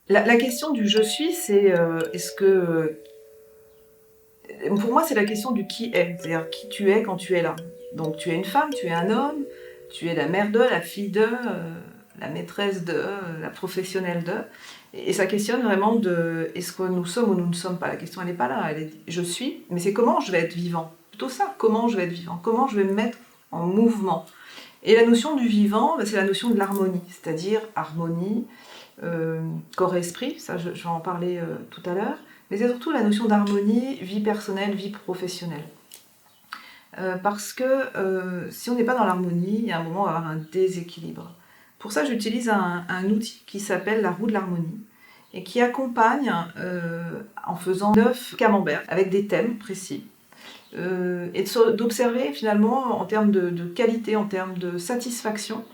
La question du je suis, c'est est-ce que. Pour moi, c'est la question du qui est, c'est-à-dire qui tu es quand tu es là. Donc tu es une femme, tu es un homme, tu es la mère de, la fille de, la maîtresse de, la professionnelle de. Et ça questionne vraiment de est-ce que nous sommes ou nous ne sommes pas. La question, elle n'est pas là, elle est je suis, mais c'est comment je vais être vivant. Plutôt ça, comment je vais être vivant, comment je vais me mettre en mouvement. Et la notion du vivant, c'est la notion de l'harmonie, c'est-à-dire harmonie, corps-esprit, ça je vais en parler tout à l'heure, mais c'est surtout la notion d'harmonie, vie personnelle, vie professionnelle. Parce que si on n'est pas dans l'harmonie, il y a un moment, on va avoir un déséquilibre. Pour ça, j'utilise un outil qui s'appelle la roue de l'harmonie et qui accompagne en faisant 9 camemberts avec des thèmes précis. Et d'observer finalement en termes de qualité, en termes de satisfaction,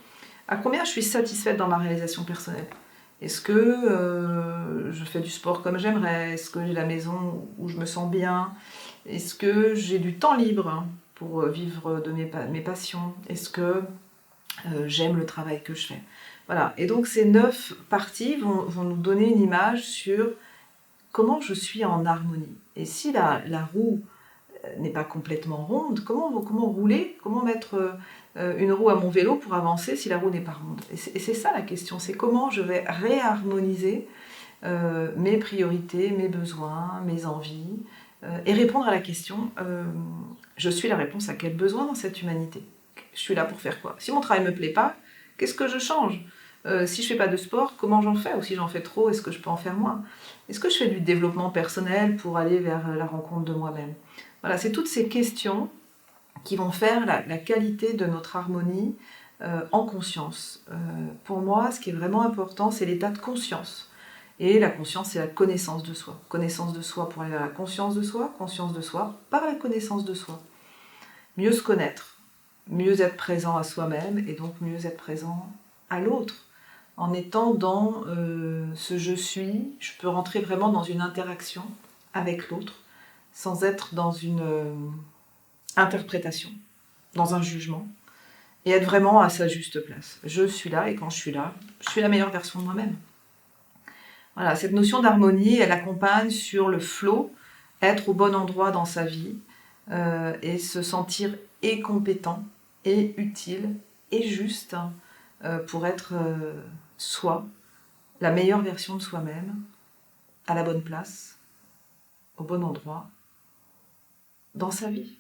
à combien je suis satisfaite dans ma réalisation personnelle. Est-ce que je fais du sport comme j'aimerais? Est-ce que j'ai la maison où je me sens bien? Est-ce que j'ai du temps libre pour vivre de mes passions? Est-ce que j'aime le travail que je fais? Voilà. Et donc ces 9 parties vont nous donner une image sur comment je suis en harmonie. Et si la roue n'est pas complètement ronde, comment rouler? Comment mettre une roue à mon vélo pour avancer si la roue n'est pas ronde? Et c'est ça la question, c'est comment je vais réharmoniser mes priorités, mes besoins, mes envies, et répondre à la question, je suis la réponse à quel besoin dans cette humanité? Je suis là pour faire quoi? Si mon travail ne me plaît pas, qu'est-ce que je change? Si je fais pas de sport, comment j'en fais? Ou si j'en fais trop, est-ce que je peux en faire moins? Est-ce que je fais du développement personnel pour aller vers la rencontre de moi-même? Voilà, c'est toutes ces questions qui vont faire la qualité de notre harmonie en conscience. Pour moi, ce qui est vraiment important, c'est l'état de conscience. Et la conscience, c'est la connaissance de soi. Connaissance de soi pour aller vers la conscience de soi par la connaissance de soi. Mieux se connaître, mieux être présent à soi-même et donc mieux être présent à l'autre. En étant dans ce je suis, je peux rentrer vraiment dans une interaction avec l'autre sans être dans une interprétation, dans un jugement et être vraiment à sa juste place. Je suis là et quand je suis là, je suis la meilleure version de moi-même. Voilà, cette notion d'harmonie, elle accompagne sur le flow, être au bon endroit dans sa vie et se sentir et compétent et utile et juste pour être soi, la meilleure version de soi-même, à la bonne place, au bon endroit, dans sa vie.